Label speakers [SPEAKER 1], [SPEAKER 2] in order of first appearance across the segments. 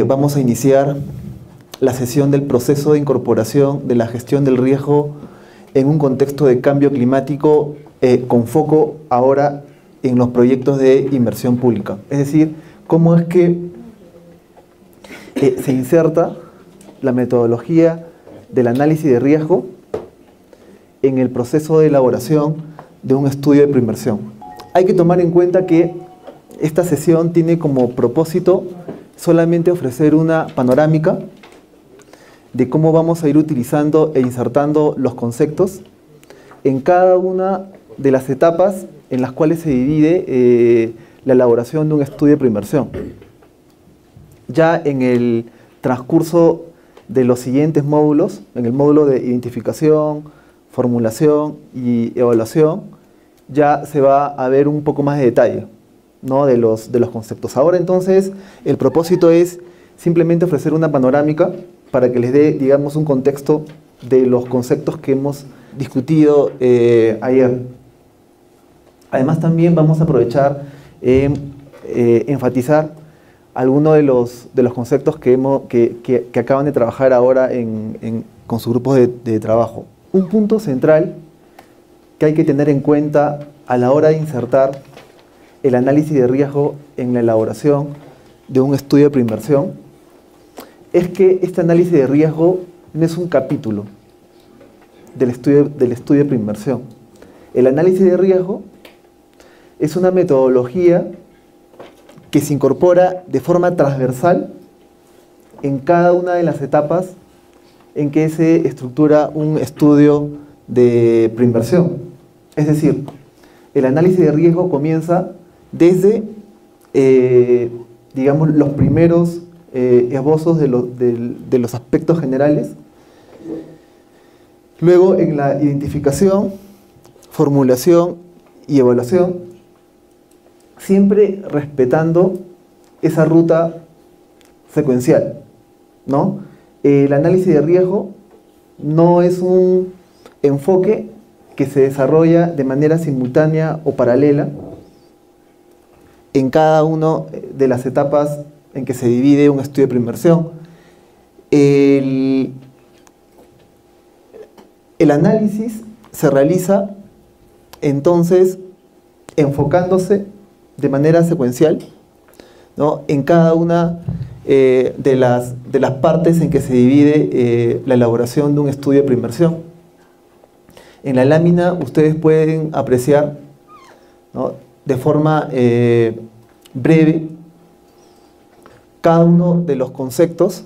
[SPEAKER 1] Vamos a iniciar la sesión del proceso de incorporación de la gestión del riesgo en un contexto de cambio climático con foco ahora en los proyectos de inversión pública. Es decir, cómo es que se inserta la metodología del análisis de riesgo en el proceso de elaboración de un estudio de preinversión. Hay que tomar en cuenta que esta sesión tiene como propósito solamente ofrecer una panorámica de cómo vamos a ir utilizando e insertando los conceptos en cada una de las etapas en las cuales se divide la elaboración de un estudio de preinversión. Ya en el transcurso de los siguientes módulos, en el módulo de identificación, formulación y evaluación, ya se va a ver un poco más de detalle, ¿no?, de los conceptos. Ahora entonces el propósito es simplemente ofrecer una panorámica para que les dé, digamos, un contexto de los conceptos que hemos discutido ayer. Además también vamos a aprovechar enfatizar algunos de los conceptos que acaban de trabajar ahora con sus grupos de trabajo. Un punto central que hay que tener en cuenta a la hora de insertar el análisis de riesgo en la elaboración de un estudio de preinversión es que este análisis de riesgo no es un capítulo del estudio de preinversión. El análisis de riesgo es una metodología que se incorpora de forma transversal en cada una de las etapas en que se estructura un estudio de preinversión. Es decir, el análisis de riesgo comienza desde, digamos, los primeros esbozos de los aspectos generales, luego en la identificación, formulación y evaluación, siempre respetando esa ruta secuencial, ¿no? El análisis de riesgo no es un enfoque que se desarrolla de manera simultánea o paralela en cada una de las etapas en que se divide un estudio de preinversión. El análisis se realiza entonces enfocándose de manera secuencial, ¿no?, en cada una de las partes en que se divide la elaboración de un estudio de preinversión. En la lámina ustedes pueden apreciar, ¿no?, de forma breve cada uno de los conceptos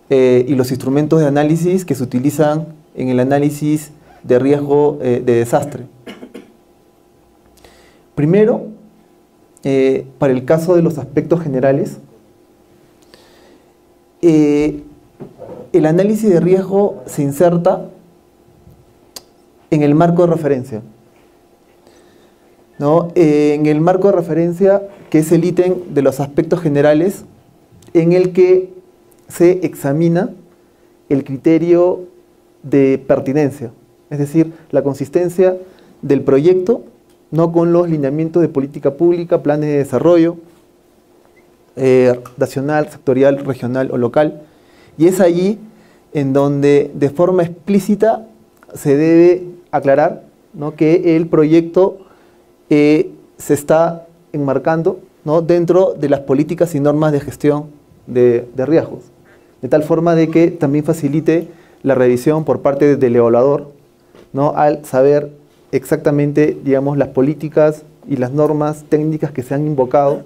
[SPEAKER 1] y los instrumentos de análisis que se utilizan en el análisis de riesgo de desastre. Primero, para el caso de los aspectos generales, el análisis de riesgo se inserta en el marco de referencia, ¿no? En el marco de referencia, que es el ítem de los aspectos generales, en el que se examina el criterio de pertinencia, es decir, la consistencia del proyecto, no con los lineamientos de política pública, planes de desarrollo nacional, sectorial, regional o local, y es allí en donde de forma explícita se debe aclarar, ¿no?, que el proyecto se está enmarcando, ¿no?, dentro de las políticas y normas de gestión de riesgos, de tal forma de que también facilite la revisión por parte del evaluador, ¿no?, al saber exactamente, digamos, las políticas y las normas técnicas que se han invocado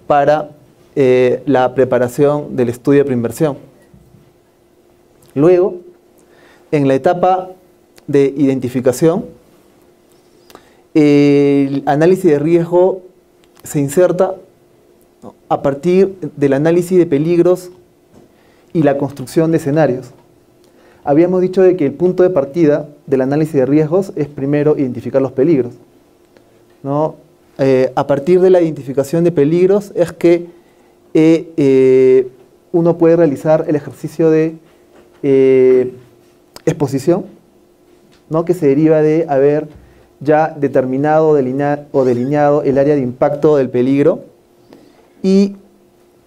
[SPEAKER 1] para la preparación del estudio de preinversión. Luego, en la etapa de identificación, el análisis de riesgo se inserta, ¿no?, a partir del análisis de peligros y la construcción de escenarios. Habíamos dicho de que el punto de partida del análisis de riesgos es primero identificar los peligros, ¿no? A partir de la identificación de peligros es que uno puede realizar el ejercicio de exposición, ¿no? Que se deriva de haber ya determinado o delineado el área de impacto del peligro, y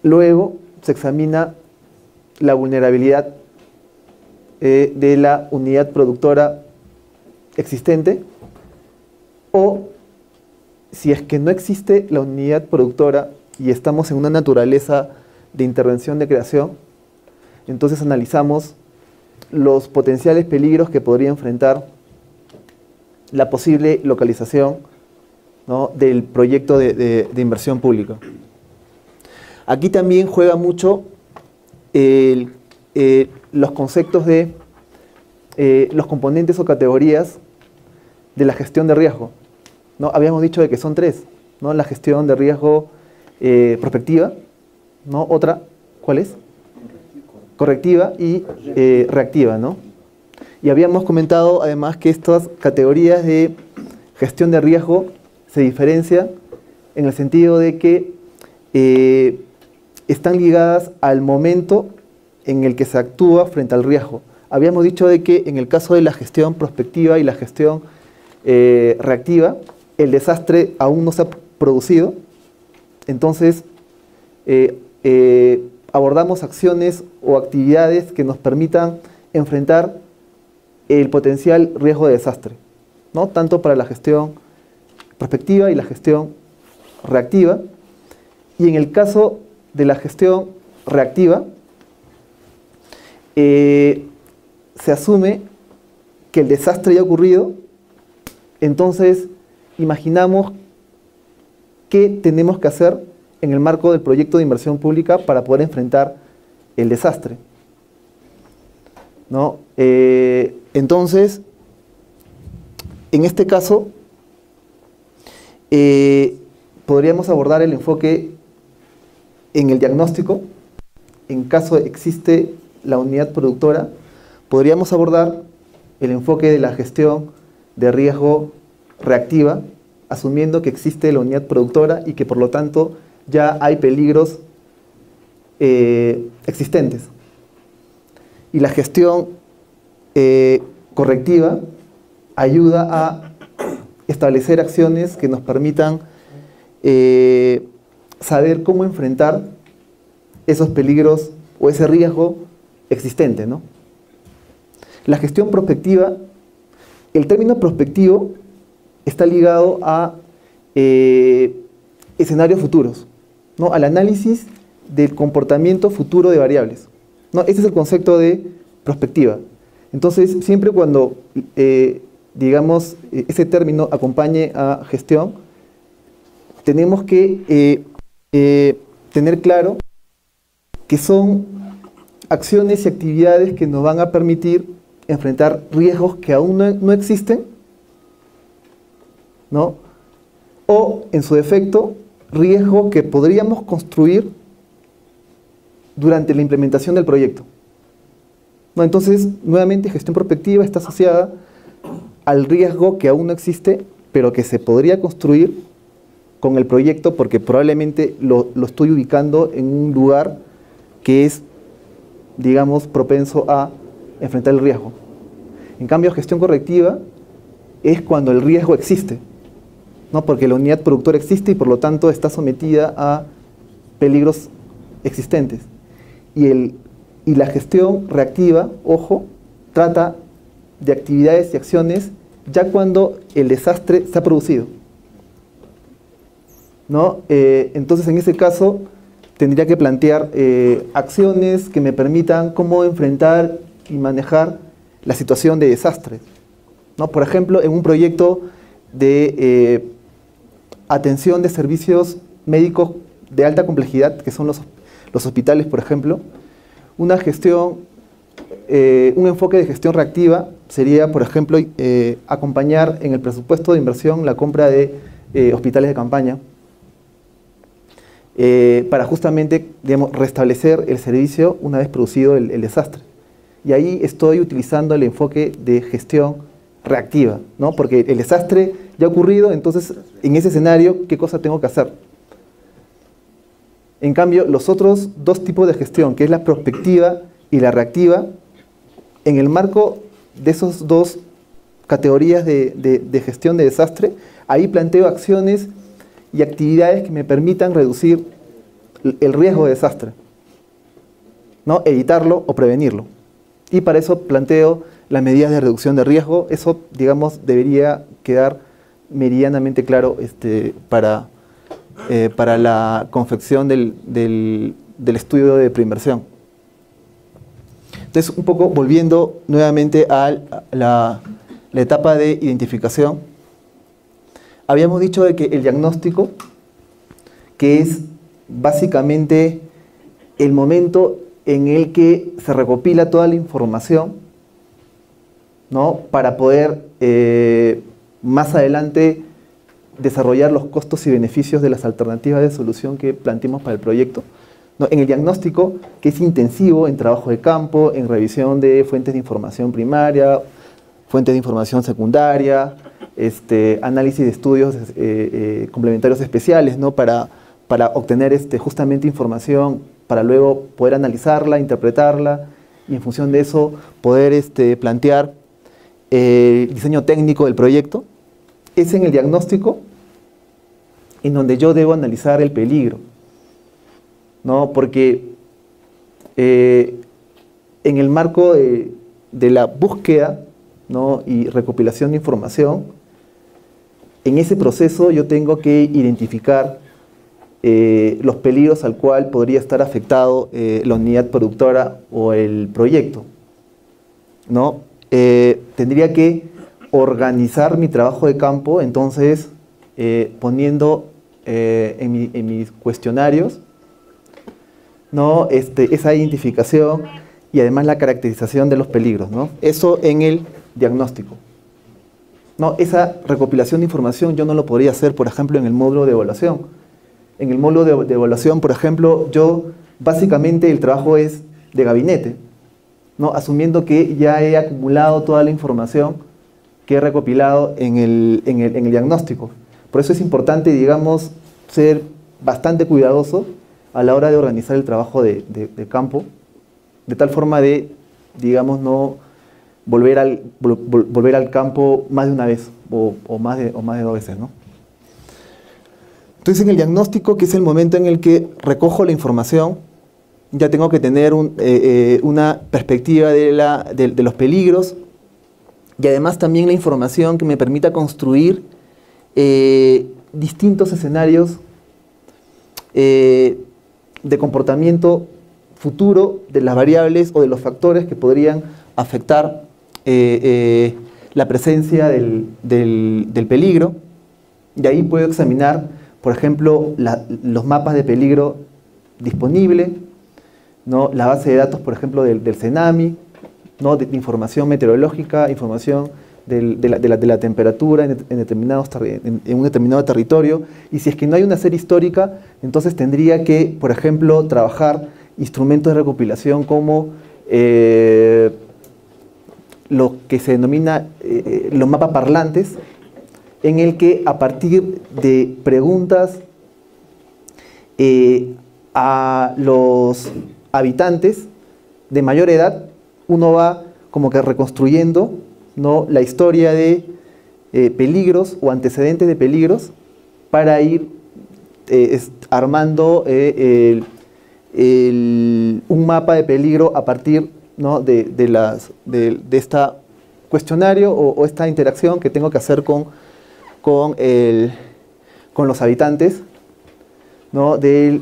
[SPEAKER 1] luego se examina la vulnerabilidad de la unidad productora existente, o si es que no existe la unidad productora y estamos en una naturaleza de intervención de creación, entonces analizamos los potenciales peligros que podría enfrentar la posible localización, ¿no? del proyecto de inversión pública. Aquí también juega mucho los conceptos de los componentes o categorías de la gestión de riesgo, ¿no? Habíamos dicho de que son tres, ¿no? La gestión de riesgo prospectiva, ¿no? Otra, ¿cuál es? Correctiva y reactiva, ¿no? Y habíamos comentado además que estas categorías de gestión de riesgo se diferencian en el sentido de que están ligadas al momento en el que se actúa frente al riesgo. Habíamos dicho de que en el caso de la gestión prospectiva y la gestión reactiva, el desastre aún no se ha producido, entonces abordamos acciones o actividades que nos permitan enfrentar el potencial riesgo de desastre, ¿no? Tanto para la gestión prospectiva y la gestión reactiva. Y en el caso de la gestión reactiva, se asume que el desastre ya ha ocurrido, entonces imaginamos qué tenemos que hacer en el marco del proyecto de inversión pública para poder enfrentar el desastre, ¿no? Entonces, en este caso, podríamos abordar el enfoque en el diagnóstico. En caso existe la unidad productora, podríamos abordar el enfoque de la gestión de riesgo reactiva, asumiendo que existe la unidad productora y que por lo tanto ya hay peligros existentes. Y la gestión correctiva ayuda a establecer acciones que nos permitan saber cómo enfrentar esos peligros o ese riesgo existente, ¿no? La gestión prospectiva, el término prospectivo está ligado a escenarios futuros, ¿no? Al análisis del comportamiento futuro de variables, ¿no? Ese es el concepto de prospectiva. Entonces, siempre cuando, digamos, ese término acompañe a gestión, tenemos que tener claro que son acciones y actividades que nos van a permitir enfrentar riesgos que aún no existen, ¿no? O, en su defecto, riesgos que podríamos construir durante la implementación del proyecto, ¿no? Entonces, nuevamente, gestión prospectiva está asociada al riesgo que aún no existe, pero que se podría construir con el proyecto porque probablemente lo estoy ubicando en un lugar que es, digamos, propenso a enfrentar el riesgo. En cambio, gestión correctiva es cuando el riesgo existe, ¿no? Porque la unidad productora existe y por lo tanto está sometida a peligros existentes. Y la gestión reactiva, ojo, trata de actividades y acciones ya cuando el desastre se ha producido, ¿no? Entonces, en ese caso, tendría que plantear acciones que me permitan cómo enfrentar y manejar la situación de desastre, ¿no? Por ejemplo, en un proyecto de atención de servicios médicos de alta complejidad, que son los hospitales, por ejemplo, una gestión, un enfoque de gestión reactiva sería, por ejemplo, acompañar en el presupuesto de inversión la compra de hospitales de campaña. para justamente, digamos, restablecer el servicio una vez producido el desastre. Y ahí estoy utilizando el enfoque de gestión reactiva, ¿no? Porque el desastre ya ha ocurrido, entonces en ese escenario, ¿qué cosa tengo que hacer? En cambio, los otros dos tipos de gestión, que es la prospectiva y la reactiva, en el marco de esas dos categorías de gestión de desastre, ahí planteo acciones y actividades que me permitan reducir el riesgo de desastre, ¿no? Evitarlo o prevenirlo. Y para eso planteo las medidas de reducción de riesgo. Eso, digamos, debería quedar meridianamente claro para la confección del estudio de preinversión. Entonces, un poco volviendo nuevamente a la etapa de identificación, habíamos dicho de que el diagnóstico, que es básicamente el momento en el que se recopila toda la información, ¿no? Para poder más adelante desarrollar los costos y beneficios de las alternativas de solución que planteemos para el proyecto. ¿No? En el diagnóstico, que es intensivo en trabajo de campo, en revisión de fuentes de información primaria, fuentes de información secundaria, análisis de estudios complementarios especiales, ¿no? Para obtener justamente información, para luego poder analizarla, interpretarla, y en función de eso poder plantear el diseño técnico del proyecto. Es en el diagnóstico en donde yo debo analizar el peligro, ¿no? Porque en el marco de la búsqueda, ¿no? Y recopilación de información, en ese proceso yo tengo que identificar los peligros al cual podría estar afectado la unidad productora o el proyecto, ¿no? Tendría que organizar mi trabajo de campo, entonces poniendo en mis cuestionarios, ¿no? Esa identificación y además la caracterización de los peligros, ¿no? Eso en el diagnóstico. No, esa recopilación de información yo no lo podría hacer, por ejemplo, en el módulo de evaluación. En el módulo de evaluación, por ejemplo, básicamente el trabajo es de gabinete, ¿no? Asumiendo que ya he acumulado toda la información que he recopilado en el diagnóstico. Por eso es importante, digamos, ser bastante cuidadoso a la hora de organizar el trabajo de campo, de tal forma de, digamos, no volver al campo más de una vez o más de 2 veces, ¿no? Entonces, en el diagnóstico, que es el momento en el que recojo la información, ya tengo que tener una perspectiva de los peligros y además también la información que me permita construir distintos escenarios de comportamiento futuro de las variables o de los factores que podrían afectar la presencia del peligro. Y ahí puedo examinar, por ejemplo, los mapas de peligro disponibles, ¿no? La base de datos, por ejemplo, del CENAMI, ¿no? de información meteorológica, información de la temperatura en un determinado territorio. Y si es que no hay una serie histórica, entonces tendría que, por ejemplo, trabajar instrumentos de recopilación como lo que se denomina los mapas parlantes, en el que a partir de preguntas a los habitantes de mayor edad, uno va como que reconstruyendo, ¿no? La historia de peligros o antecedentes de peligros para ir armando un mapa de peligro a partir, ¿no? de este cuestionario o esta interacción que tengo que hacer con los habitantes, ¿no? del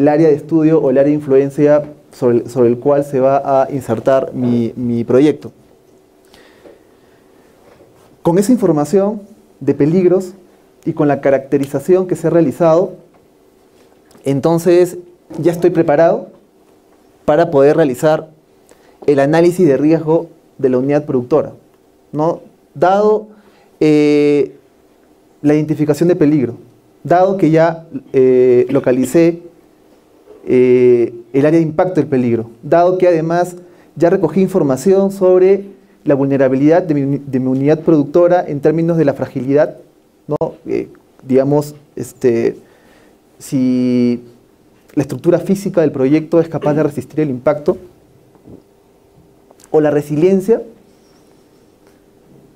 [SPEAKER 1] área de estudio o el área de influencia sobre el cual se va a insertar mi proyecto. Con esa información de peligros y con la caracterización que se ha realizado, entonces ya estoy preparado para poder realizar el análisis de riesgo de la unidad productora, ¿no? Dado la identificación de peligro, dado que ya localicé el área de impacto del peligro, dado que además ya recogí información sobre la vulnerabilidad de mi unidad productora en términos de la fragilidad, ¿no? Digamos, si la estructura física del proyecto es capaz de resistir el impacto, o la resiliencia,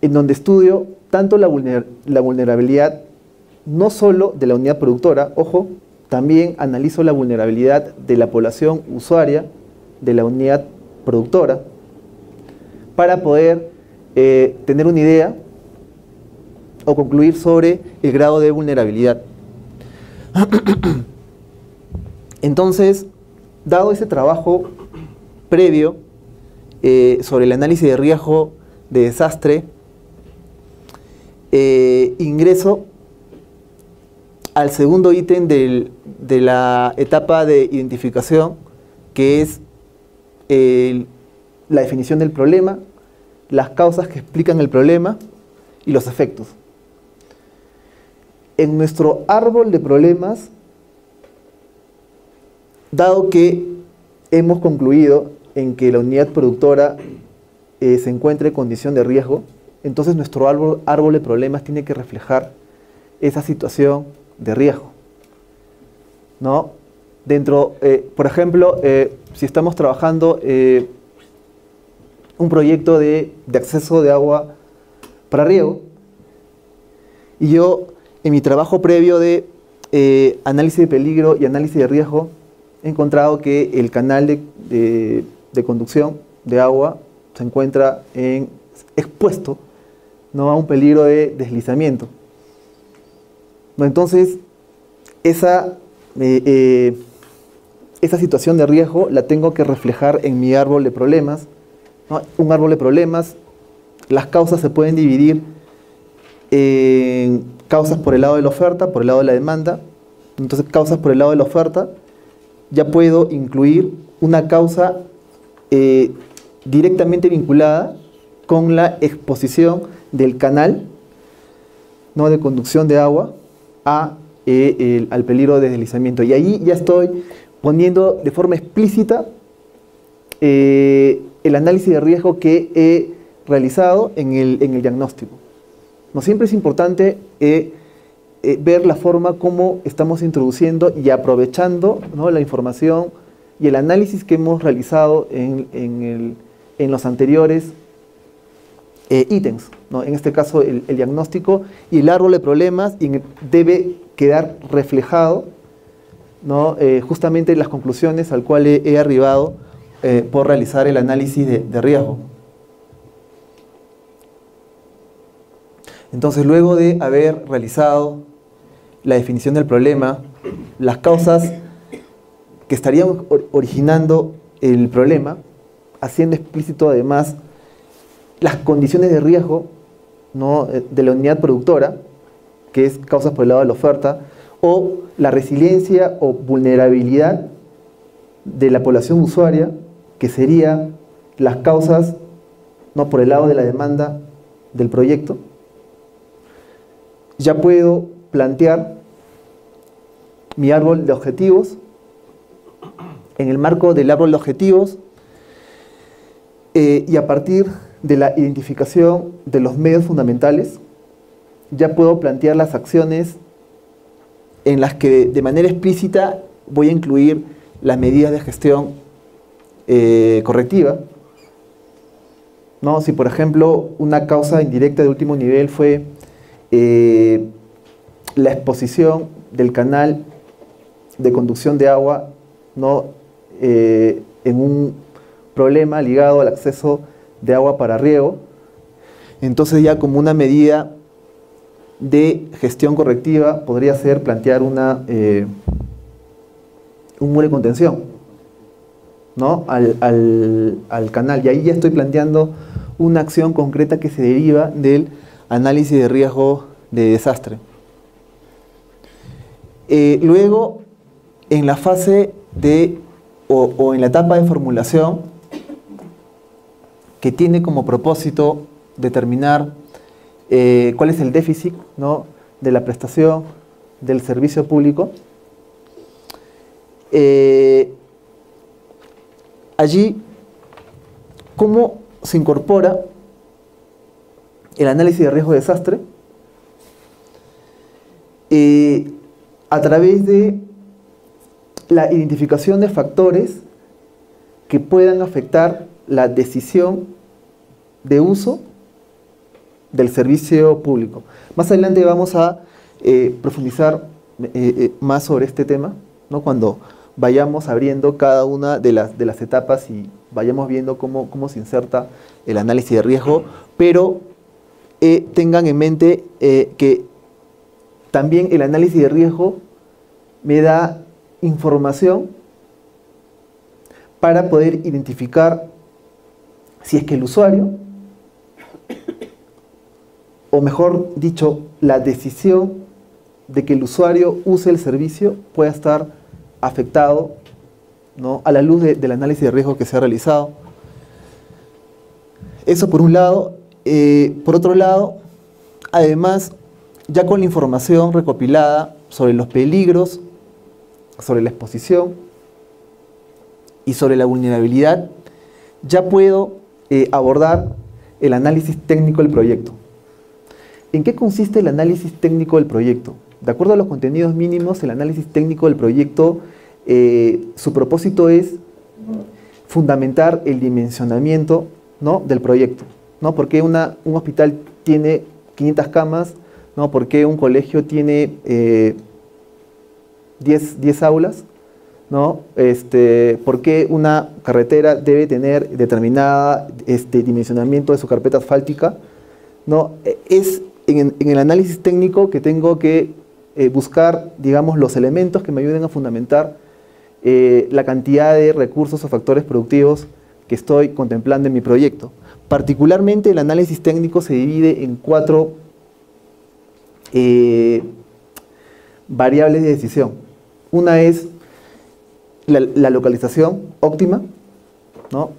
[SPEAKER 1] en donde estudio tanto la vulnerabilidad no solo de la unidad productora, ojo, también analizo la vulnerabilidad de la población usuaria de la unidad productora para poder tener una idea o concluir sobre el grado de vulnerabilidad. Entonces, dado ese trabajo previo sobre el análisis de riesgo de desastre, ingreso al segundo ítem de la etapa de identificación, que es la definición del problema, las causas que explican el problema y los efectos. En nuestro árbol de problemas, dado que hemos concluido en que la unidad productora se encuentra en condición de riesgo, entonces nuestro árbol de problemas tiene que reflejar esa situación de riesgo, ¿no? Por ejemplo, si estamos trabajando un proyecto de acceso de agua para riego, y yo en mi trabajo previo de análisis de peligro y análisis de riesgo he encontrado que el canal de conducción de agua se encuentra expuesto, ¿no?, a un peligro de deslizamiento. Entonces, esa situación de riesgo la tengo que reflejar en mi árbol de problemas, ¿no? Un árbol de problemas, las causas se pueden dividir en causas por el lado de la oferta, por el lado de la demanda. Entonces, causas por el lado de la oferta, ya puedo incluir una causa directamente vinculada con la exposición del canal, ¿no?, de conducción de agua al peligro de deslizamiento. Y ahí ya estoy poniendo de forma explícita el análisis de riesgo que he realizado en el diagnóstico. No siempre es importante ver la forma como estamos introduciendo y aprovechando, ¿no?, la información y el análisis que hemos realizado en los anteriores ítems, ¿no? En este caso el diagnóstico y el árbol de problemas, y debe quedar reflejado, ¿no?, justamente las conclusiones al cual he arribado por realizar el análisis de riesgo. Entonces, luego de haber realizado la definición del problema, las causas que estarían originando el problema, haciendo explícito además las condiciones de riesgo, ¿no?, de la unidad productora, que es causas por el lado de la oferta, o la resiliencia o vulnerabilidad de la población usuaria, que sería las causas, ¿no?, por el lado de la demanda del proyecto. Ya puedo plantear mi árbol de objetivos. En el marco del árbol de objetivos, y a partir de la identificación de los medios fundamentales, ya puedo plantear las acciones en las que de manera explícita voy a incluir las medidas de gestión correctiva, ¿no? Si, por ejemplo, una causa indirecta de último nivel fue la exposición del canal de conducción de agua, ¿no?, en un problema ligado al acceso de agua para riego, entonces ya como una medida de gestión correctiva podría ser plantear un muro de contención, ¿no?, al canal, y ahí ya estoy planteando una acción concreta que se deriva del análisis de riesgo de desastre. Luego, en la fase o en la etapa de formulación, que tiene como propósito determinar cuál es el déficit, ¿no?, de la prestación del servicio público, allí, ¿cómo se incorpora el análisis de riesgo de desastre? A través de la identificación de factores que puedan afectar la decisión de uso del servicio público. Más adelante vamos a profundizar más sobre este tema, ¿no? Cuando vayamos abriendo cada una de las etapas y vayamos viendo cómo se inserta el análisis de riesgo, pero tengan en mente que también el análisis de riesgo me da información para poder identificar si es que el usuario, o mejor dicho, la decisión de que el usuario use el servicio pueda estar afectado, ¿no?, a la luz del análisis de riesgo que se ha realizado. Eso por un lado. Por otro lado, además, ya con la información recopilada sobre los peligros, sobre la exposición y sobre la vulnerabilidad, ya puedo abordar el análisis técnico del proyecto. ¿En qué consiste el análisis técnico del proyecto? De acuerdo a los contenidos mínimos, el análisis técnico del proyecto, su propósito es fundamentar el dimensionamiento, ¿no?, del proyecto, ¿no? ¿Por qué un hospital tiene 500 camas? ¿No? ¿Por qué un colegio tiene 10 aulas? ¿No? ¿Por qué una carretera debe tener determinada dimensionamiento de su carpeta asfáltica? ¿No? Es en el análisis técnico que tengo que buscar, digamos, los elementos que me ayuden a fundamentar la cantidad de recursos o factores productivos que estoy contemplando en mi proyecto. Particularmente, el análisis técnico se divide en 4 variables de decisión. Una es la localización óptima, ¿no?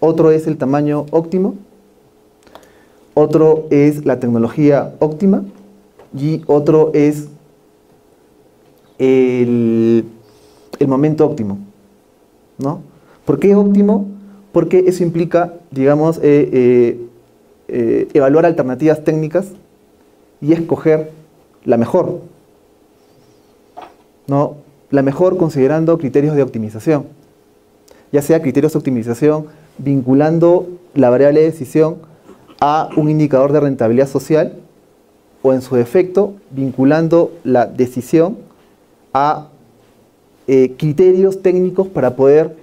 [SPEAKER 1] Otro es el tamaño óptimo, otro es la tecnología óptima y otro es el momento óptimo, ¿no? ¿Por qué óptimo? Porque eso implica, digamos, evaluar alternativas técnicas y escoger la mejor, ¿no? La mejor considerando criterios de optimización, ya sea criterios de optimización vinculando la variable de decisión a un indicador de rentabilidad social o, en su defecto, vinculando la decisión a criterios técnicos para poder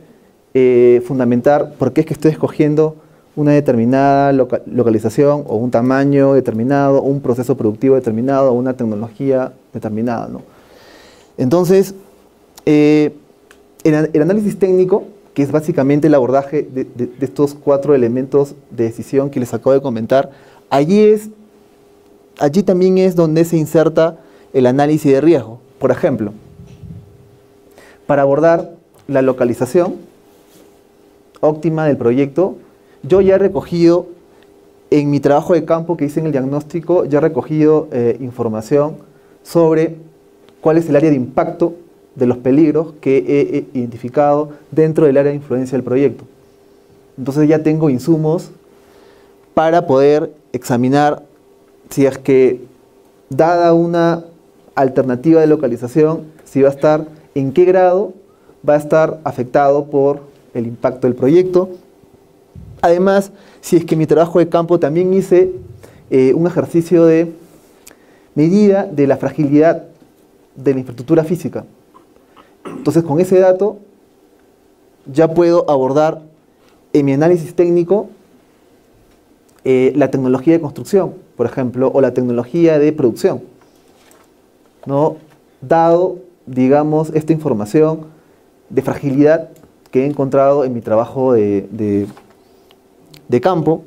[SPEAKER 1] fundamentar por qué es que estoy escogiendo una determinada localización o un tamaño determinado, o un proceso productivo determinado, o una tecnología determinada, ¿no? Entonces, el análisis técnico, que es básicamente el abordaje de estos 4 elementos de decisión que les acabo de comentar, allí también es donde se inserta el análisis de riesgo. Por ejemplo, para abordar la localización óptima del proyecto, yo ya he recogido, en mi trabajo de campo que hice en el diagnóstico, ya he recogido información sobre cuál es el área de impacto de los peligros que he identificado dentro del área de influencia del proyecto. Entonces ya tengo insumos para poder examinar si es que, dada una alternativa de localización, si va a estar, en qué grado va a estar afectado por el impacto del proyecto. Además, si es que en mi trabajo de campo también hice un ejercicio de medida de la fragilidad de la infraestructura física. Entonces, con ese dato ya puedo abordar en mi análisis técnico la tecnología de construcción, por ejemplo, o la tecnología de producción, ¿no? Dado, digamos, esta información de fragilidad que he encontrado en mi trabajo de campo,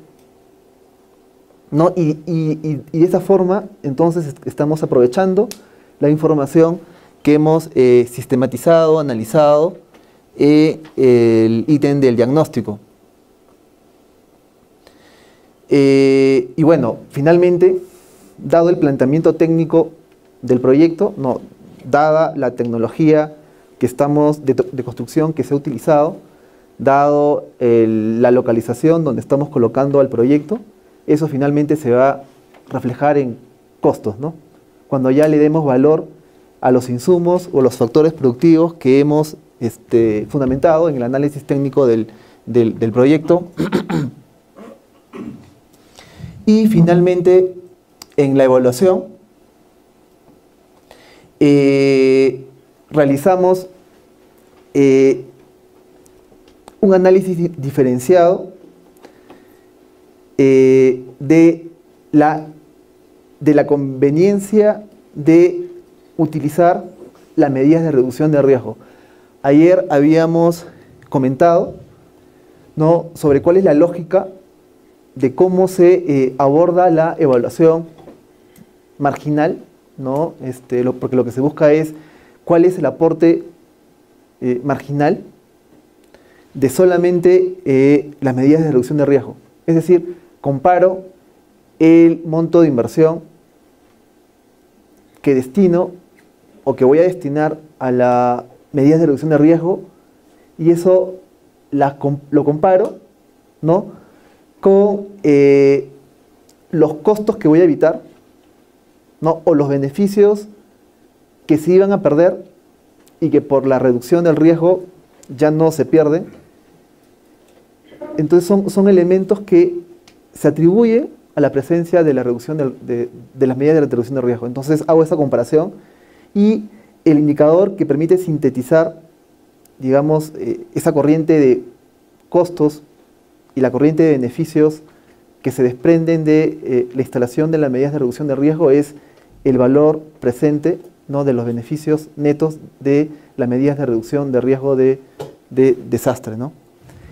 [SPEAKER 1] ¿no? Y de esa forma, entonces, estamos aprovechando la información que hemos sistematizado, analizado, el ítem del diagnóstico. Y bueno, finalmente, dado el planteamiento técnico del proyecto, no, dada la tecnología que estamos de construcción que se ha utilizado, dado la localización donde estamos colocando al proyecto, eso finalmente se va a reflejar en costos, ¿no? Cuando ya le demos valor a los insumos o los factores productivos que hemos fundamentado en el análisis técnico del proyecto. Y finalmente, en la evaluación, realizamos un análisis diferenciado de la conveniencia de utilizar las medidas de reducción de riesgo. Ayer habíamos comentado, ¿no?, sobre cuál es la lógica de cómo se aborda la evaluación marginal, ¿no? Porque lo que se busca es cuál es el aporte marginal de solamente las medidas de reducción de riesgo. Es decir, comparo el monto de inversión que destino o que voy a destinar a las medidas de reducción de riesgo y eso lo comparo, ¿no?, con los costos que voy a evitar, ¿no?, o los beneficios que se iban a perder y que por la reducción del riesgo ya no se pierden. Entonces son elementos que se atribuyen a la presencia de la reducción de las medidas de reducción de riesgo. Entonces hago esa comparación y el indicador que permite sintetizar, digamos, esa corriente de costos y la corriente de beneficios que se desprenden de la instalación de las medidas de reducción de riesgo es el valor presente, ¿no?, de los beneficios netos de las medidas de reducción de riesgo de desastre, ¿no?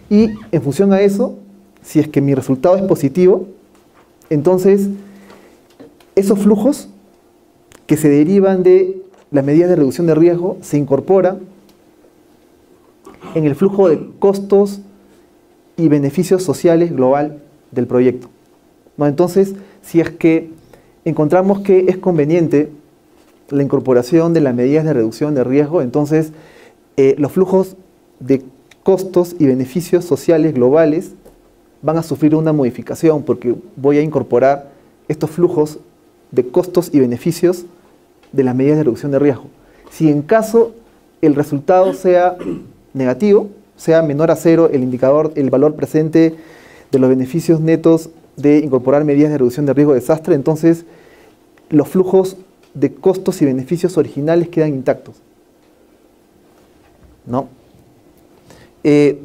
[SPEAKER 1] Y en función a eso, si es que mi resultado es positivo, entonces esos flujos que se derivan de las medidas de reducción de riesgo se incorporan en el flujo de costos y beneficios sociales global del proyecto, ¿no? Entonces, si es que encontramos que es conveniente la incorporación de las medidas de reducción de riesgo, entonces los flujos de costos y beneficios sociales globales van a sufrir una modificación porque voy a incorporar estos flujos de costos y beneficios de las medidas de reducción de riesgo. Si en caso el resultado sea negativo, sea menor a cero el indicador, el valor presente de los beneficios netos de incorporar medidas de reducción de riesgo de desastre, entonces los flujos de costos y beneficios originales quedan intactos, ¿no?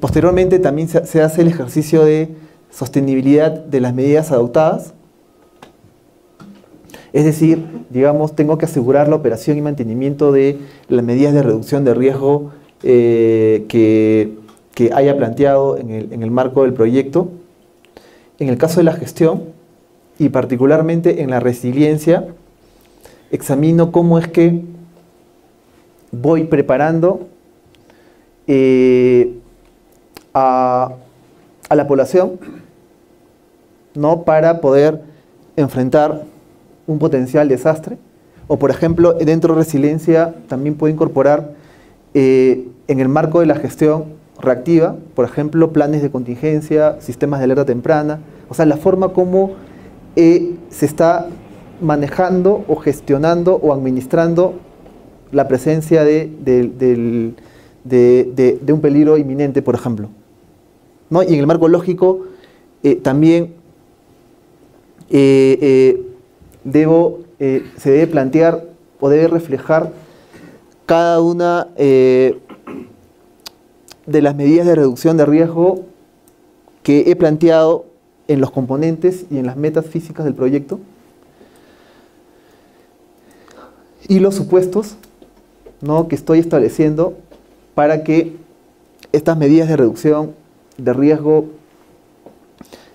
[SPEAKER 1] Posteriormente también se hace el ejercicio de sostenibilidad de las medidas adoptadas. Es decir, digamos, tengo que asegurar la operación y mantenimiento de las medidas de reducción de riesgo que haya planteado en el marco del proyecto. En el caso de la gestión, y particularmente en la resiliencia, examino cómo es que voy preparando a la población, ¿no?, para poder enfrentar un potencial desastre. O por ejemplo, dentro de resiliencia también puedo incorporar en el marco de la gestión reactiva, por ejemplo, planes de contingencia, sistemas de alerta temprana, o sea, la forma como se está manejando o gestionando o administrando la presencia de un peligro inminente, por ejemplo, ¿no? Y en el marco lógico también se debe plantear o debe reflejar cada una de las medidas de reducción de riesgo que he planteado en los componentes y en las metas físicas del proyecto y los supuestos, ¿no?, que estoy estableciendo para que estas medidas de reducción de riesgo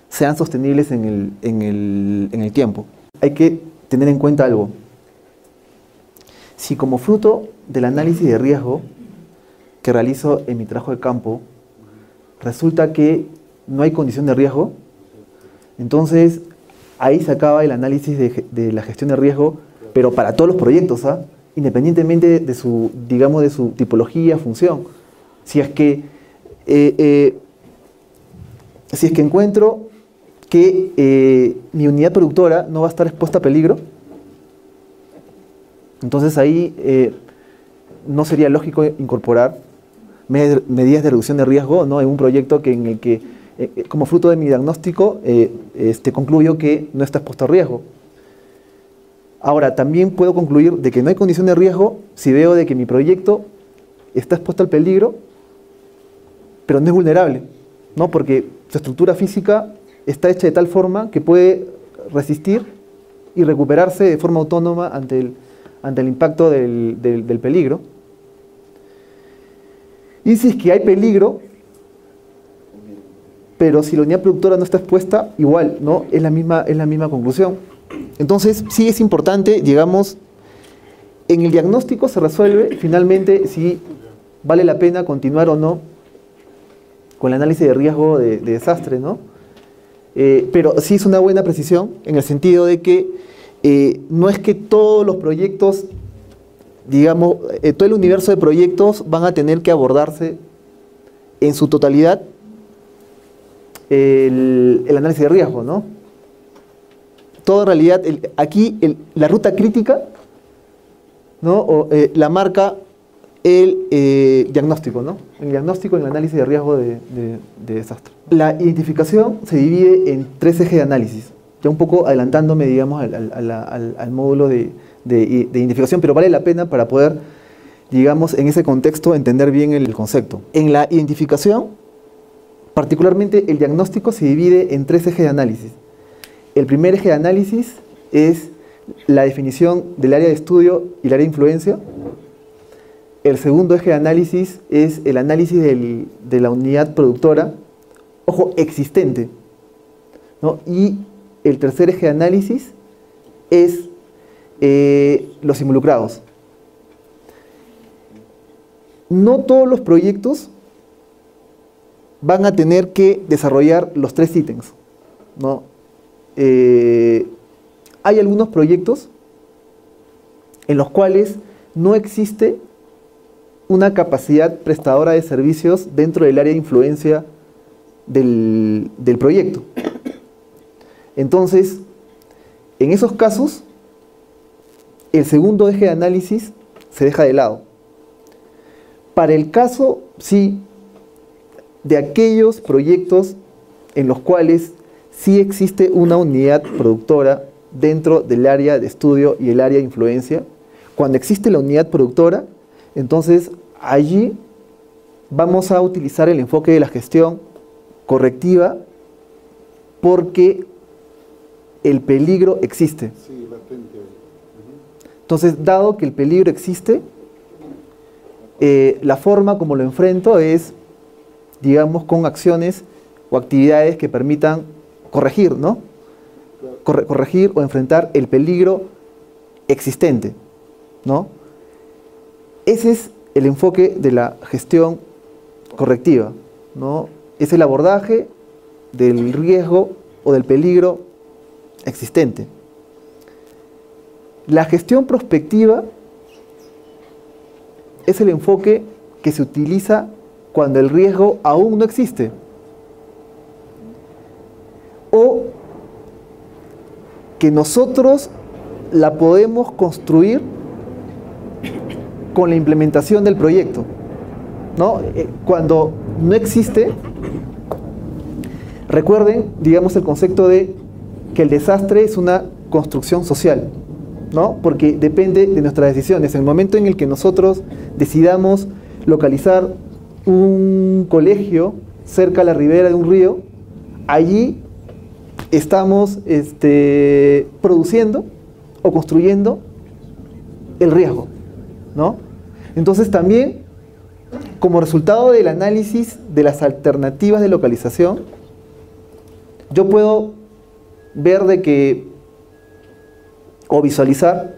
[SPEAKER 1] sean sostenibles en el tiempo. Hay que tener en cuenta algo. Si como fruto del análisis de riesgo que realizo en mi trabajo de campo resulta que no hay condición de riesgo, entonces ahí se acaba el análisis de la gestión de riesgo pero para todos los proyectos, ¿ah? Independientemente de su, digamos, de su tipología, función. Si es que encuentro que mi unidad productora no va a estar expuesta a peligro, entonces ahí no sería lógico incorporar medidas de reducción de riesgo, ¿no?, en un proyecto en el que, como fruto de mi diagnóstico, concluyo que no está expuesto a riesgo. Ahora, también puedo concluir de que no hay condición de riesgo si veo de que mi proyecto está expuesto al peligro, pero no es vulnerable, ¿no?, porque su estructura física está hecha de tal forma que puede resistir y recuperarse de forma autónoma ante el impacto del peligro. Y si es que hay peligro, pero si la unidad productora no está expuesta, igual, ¿no?, es la misma conclusión. Entonces, sí es importante, digamos, en el diagnóstico se resuelve finalmente si vale la pena continuar o no con el análisis de riesgo de desastre, ¿no? Pero sí es una buena precisión en el sentido de que no es que todos los proyectos, digamos, todo el universo de proyectos van a tener que abordarse en su totalidad el análisis de riesgo, ¿no? Todo en realidad, aquí la ruta crítica, ¿no?, la marca el diagnóstico, ¿no? El diagnóstico en el análisis de riesgo de desastre. La identificación se divide en 3 ejes de análisis, ya un poco adelantándome, digamos, al módulo de identificación, pero vale la pena para poder, digamos, en ese contexto entender bien el concepto. En la identificación, particularmente el diagnóstico se divide en 3 ejes de análisis. El primer eje de análisis es la definición del área de estudio y el área de influencia. El segundo eje de análisis es el análisis de la unidad productora, ojo, existente, ¿no? Y el tercer eje de análisis es los involucrados. No todos los proyectos van a tener que desarrollar los 3 ítems, ¿no? Hay algunos proyectos en los cuales no existe una capacidad prestadora de servicios dentro del área de influencia del proyecto. Entonces, en esos casos, el segundo eje de análisis se deja de lado. Para el caso, sí, de aquellos proyectos en los cuales sí existe una unidad productora dentro del área de estudio y el área de influencia, cuando existe la unidad productora, entonces allí vamos a utilizar el enfoque de la gestión correctiva porque el peligro existe.
[SPEAKER 2] Sí, latente.
[SPEAKER 1] Entonces, dado que el peligro existe, la forma como lo enfrento es, digamos, con acciones o actividades que permitan corregir, ¿no? Corregir o enfrentar el peligro existente, ¿no? Ese es el enfoque de la gestión correctiva, ¿no? Es el abordaje del riesgo o del peligro existente. La gestión prospectiva es el enfoque que se utiliza cuando el riesgo aún no existe o que nosotros la podemos construir con la implementación del proyecto, ¿no? Cuando no existe, recuerden, digamos, el concepto de que el desastre es una construcción social, ¿no? Porque depende de nuestras decisiones. En el momento en el que nosotros decidamos localizar un colegio cerca a la ribera de un río, allí estamos produciendo o construyendo el riesgo, ¿no? Entonces también, como resultado del análisis de las alternativas de localización, yo puedo ver de que, o visualizar,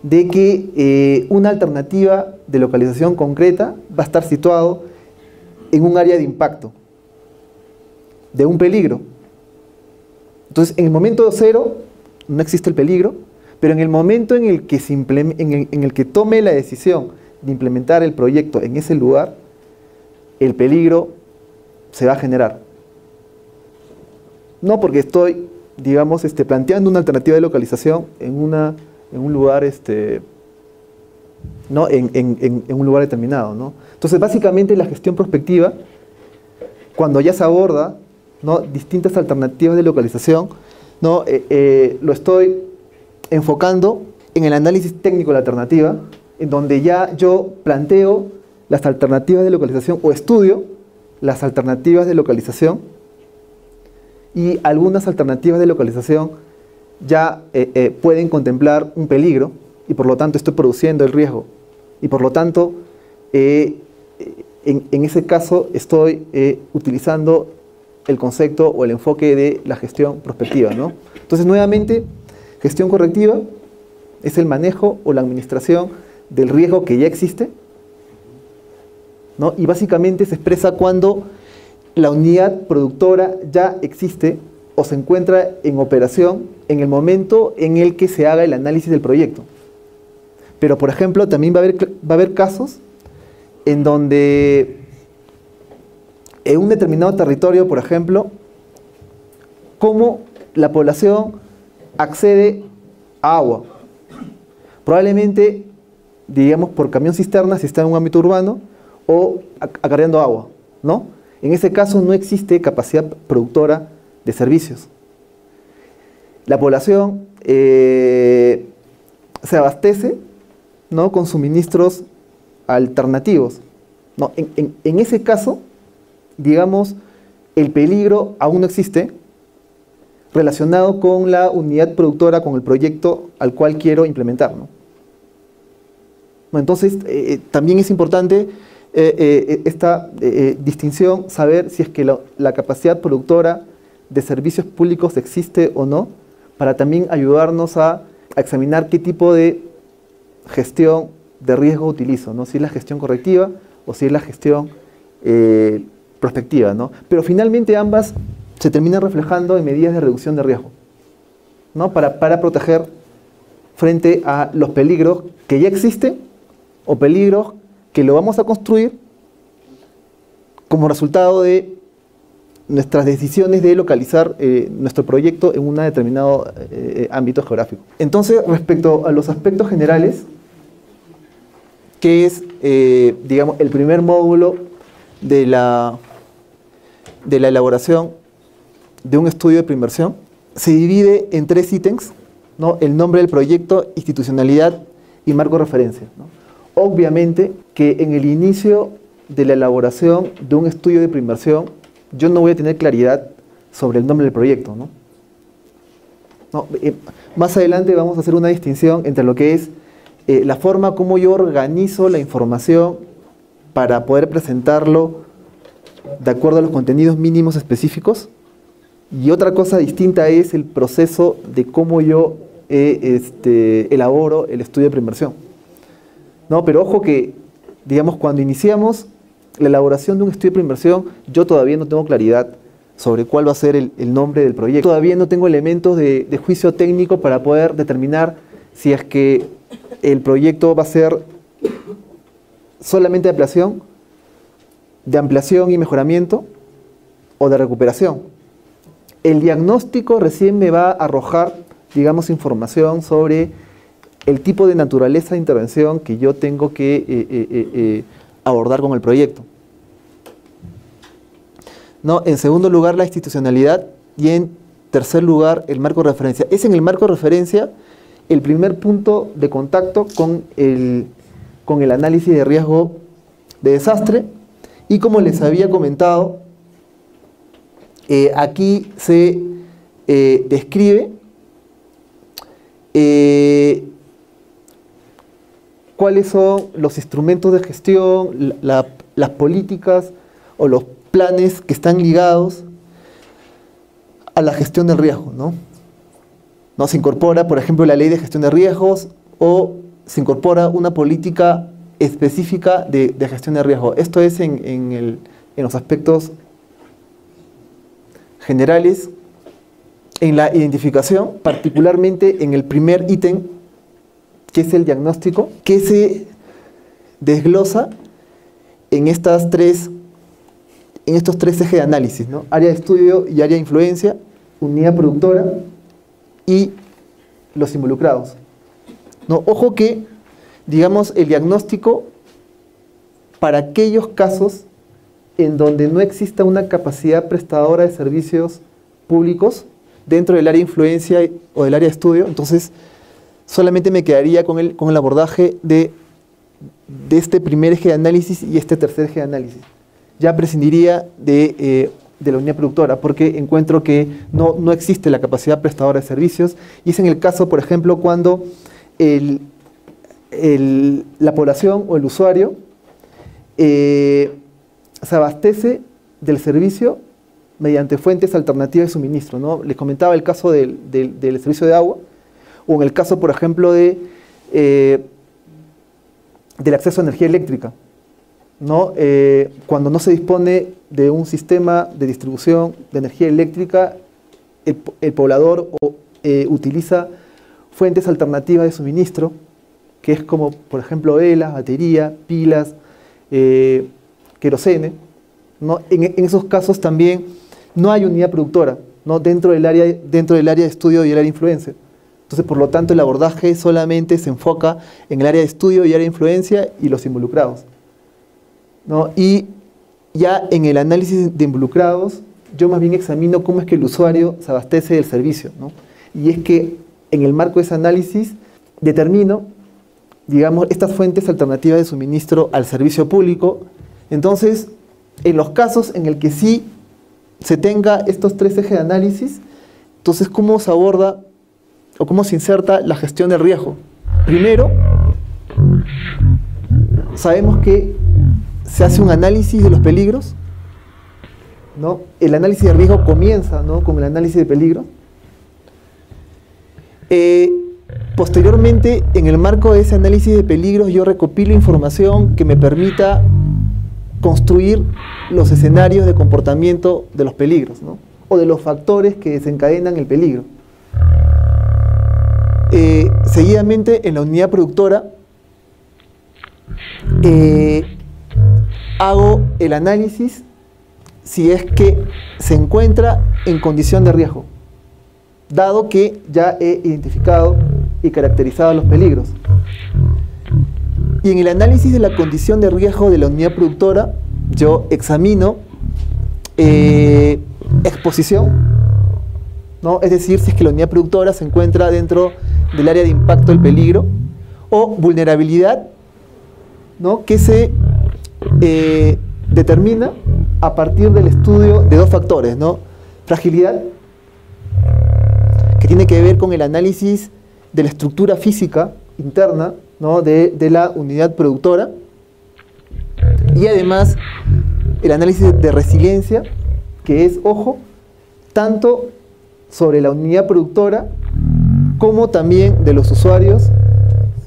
[SPEAKER 1] de que una alternativa de localización concreta va a estar situado en un área de impacto, de un peligro. Entonces, en el momento cero no existe el peligro, Pero en el momento en el que, en el que tome la decisión de implementar el proyecto en ese lugar, el peligro se va a generar. No porque estoy, digamos, planteando una alternativa de localización en un lugar, ¿no? en un lugar determinado, ¿no? Entonces, básicamente, la gestión prospectiva, cuando ya se aborda, ¿no? distintas alternativas de localización, ¿no? Lo estoy enfocando en el análisis técnico de la alternativa, en donde ya yo planteo las alternativas de localización o estudio las alternativas de localización, y algunas alternativas de localización ya pueden contemplar un peligro y por lo tanto estoy produciendo el riesgo y por lo tanto en ese caso estoy utilizando el concepto o el enfoque de la gestión prospectiva, ¿no? Entonces, nuevamente, gestión correctiva es el manejo o la administración del riesgo que ya existe, ¿no? Y básicamente se expresa cuando la unidad productora ya existe o se encuentra en operación en el momento en el que se haga el análisis del proyecto. Pero, por ejemplo, también va a haber casos en donde en un determinado territorio, por ejemplo, cómo la población accede a agua. Probablemente, digamos, por camión cisterna si está en un ámbito urbano o acarreando agua, ¿no? En ese caso no existe capacidad productora de servicios. La población se abastece, ¿no? con suministros alternativos, ¿no? En ese caso, digamos, el peligro aún no existe relacionado con la unidad productora, con el proyecto al cual quiero implementar, ¿no? Bueno, entonces, también es importante esta distinción, saber si es que la capacidad productora de servicios públicos existe o no, para también ayudarnos a examinar qué tipo de gestión de riesgo utilizo, ¿no? Si es la gestión correctiva o si es la gestión prospectiva, ¿no? Pero finalmente ambas se terminan reflejando en medidas de reducción de riesgo, ¿no? Para proteger frente a los peligros que ya existen o peligros que lo vamos a construir como resultado de nuestras decisiones de localizar nuestro proyecto en un determinado ámbito geográfico. Entonces, respecto a los aspectos generales, que es, digamos, el primer módulo de la elaboración de un estudio de preinversión, se divide en 3 ítems, ¿no? El nombre del proyecto, institucionalidad y marco de referencia, ¿no? Obviamente que en el inicio de la elaboración de un estudio de preinversión, yo no voy a tener claridad sobre el nombre del proyecto, ¿no? Más adelante vamos a hacer una distinción entre lo que es la forma como yo organizo la información para poder presentarlo de acuerdo a los contenidos mínimos específicos, y otra cosa distinta es el proceso de cómo yo elaboro el estudio de preinversión, ¿no? Pero ojo que, digamos, cuando iniciamos la elaboración de un estudio de preinversión, yo todavía no tengo claridad sobre cuál va a ser el nombre del proyecto. Todavía no tengo elementos de juicio técnico para poder determinar si es que el proyecto va a ser solamente de ampliación y mejoramiento, o de recuperación. El diagnóstico recién me va a arrojar, digamos, información sobre el tipo de naturaleza de intervención que yo tengo que abordar con el proyecto, ¿no? En segundo lugar, la institucionalidad, y en tercer lugar, el marco de referencia. Es en el marco de referencia el primer punto de contacto con el análisis de riesgo de desastre, y como les había comentado, aquí se describe cuáles son los instrumentos de gestión, las políticas o los planes que están ligados a la gestión del riesgo, ¿no? ¿No? Se incorpora, por ejemplo, la ley de gestión de riesgos, o se incorpora una política específica de gestión de riesgo. Esto es en los aspectos generales en la identificación, particularmente en el primer ítem, que es el diagnóstico, que se desglosa en estos tres ejes de análisis, ¿no? Área de estudio y área de influencia, unidad productora y los involucrados, ¿no? Ojo que, digamos, el diagnóstico para aquellos casos en donde no exista una capacidad prestadora de servicios públicos dentro del área de influencia o del área de estudio, entonces solamente me quedaría con el abordaje de este primer eje de análisis y este tercer eje de análisis. Ya prescindiría de la unidad productora, porque encuentro que no existe la capacidad prestadora de servicios, y es en el caso, por ejemplo, cuando la población o el usuario se abastece del servicio mediante fuentes alternativas de suministro, ¿no? Les comentaba el caso del servicio de agua, o en el caso, por ejemplo, del acceso a energía eléctrica, ¿no? Cuando no se dispone de un sistema de distribución de energía eléctrica, el poblador utiliza fuentes alternativas de suministro, que es como, por ejemplo, velas, batería, pilas, querosene, ¿no? En esos casos también no hay unidad productora, ¿no? dentro del área de estudio y el área de influencia. Entonces, por lo tanto, el abordaje solamente se enfoca en el área de estudio y área de influencia y los involucrados, ¿no? Y ya en el análisis de involucrados, yo más bien examino cómo es que el usuario se abastece del servicio, ¿no? Y es que en el marco de ese análisis determino, digamos, estas fuentes alternativas de suministro al servicio público. Entonces, en los casos en el que sí se tenga estos tres ejes de análisis, entonces, ¿cómo se aborda o cómo se inserta la gestión del riesgo? Primero, sabemos que se hace un análisis de los peligros, ¿no? El análisis de riesgo comienza, ¿no?, con el análisis de peligro. Posteriormente, en el marco de ese análisis de peligros, yo recopilo información que me permita construir los escenarios de comportamiento de los peligros, ¿no?, o de los factores que desencadenan el peligro. Seguidamente, en la unidad productora, hago el análisis si es que se encuentra en condición de riesgo, dado que ya he identificado y caracterizado los peligros. Y en el análisis de la condición de riesgo de la unidad productora, yo examino exposición, ¿no? Es decir, si es que la unidad productora se encuentra dentro del área de impacto del peligro, o vulnerabilidad, ¿no?, que se determina a partir del estudio de dos factores, ¿no? Fragilidad, que tiene que ver con el análisis de la estructura física interna, ¿no?, de la unidad productora, y además el análisis de resiliencia, que es, ojo, tanto sobre la unidad productora como también de los usuarios,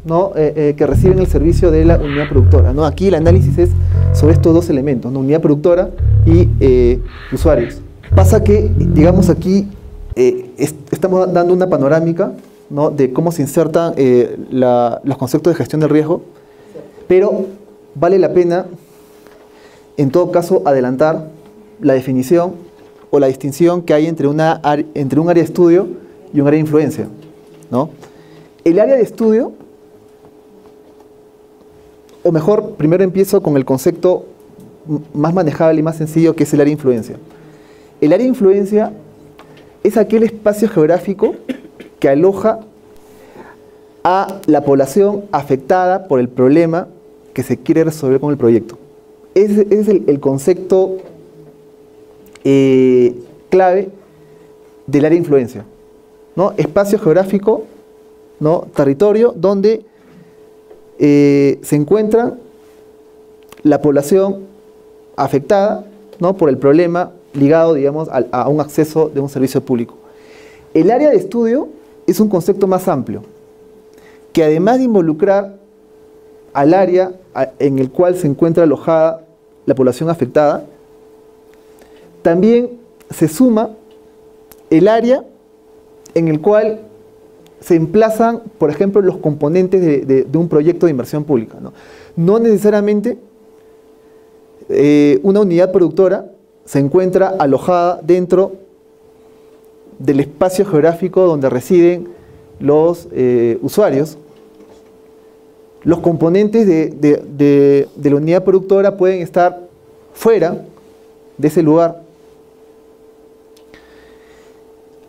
[SPEAKER 1] ¿no?, que reciben el servicio de la unidad productora, ¿no? Aquí el análisis es sobre estos dos elementos, ¿no?, unidad productora y usuarios. Pasa que, digamos, aquí estamos dando una panorámica, ¿no?, de cómo se insertan los conceptos de gestión del riesgo, pero vale la pena, en todo caso, adelantar la definición o la distinción que hay entre un área de estudio y un área de influencia, ¿no? El área de estudio, o mejor, primero empiezo con el concepto más manejable y más sencillo, que es el área de influencia. El área de influencia es aquel espacio geográfico que aloja a la población afectada por el problema que se quiere resolver con el proyecto. Ese es el concepto clave del área de influencia, ¿no? Espacio geográfico, ¿no?, territorio donde se encuentra la población afectada, ¿no?, por el problema ligado, digamos, a un acceso de un servicio público. El área de estudio es un concepto más amplio, que además de involucrar al área en el cual se encuentra alojada la población afectada, también se suma el área en el cual se emplazan, por ejemplo, los componentes de un proyecto de inversión pública, ¿no? No necesariamente una unidad productora se encuentra alojada dentro del espacio geográfico donde residen los usuarios. Los componentes de la unidad productora pueden estar fuera de ese lugar.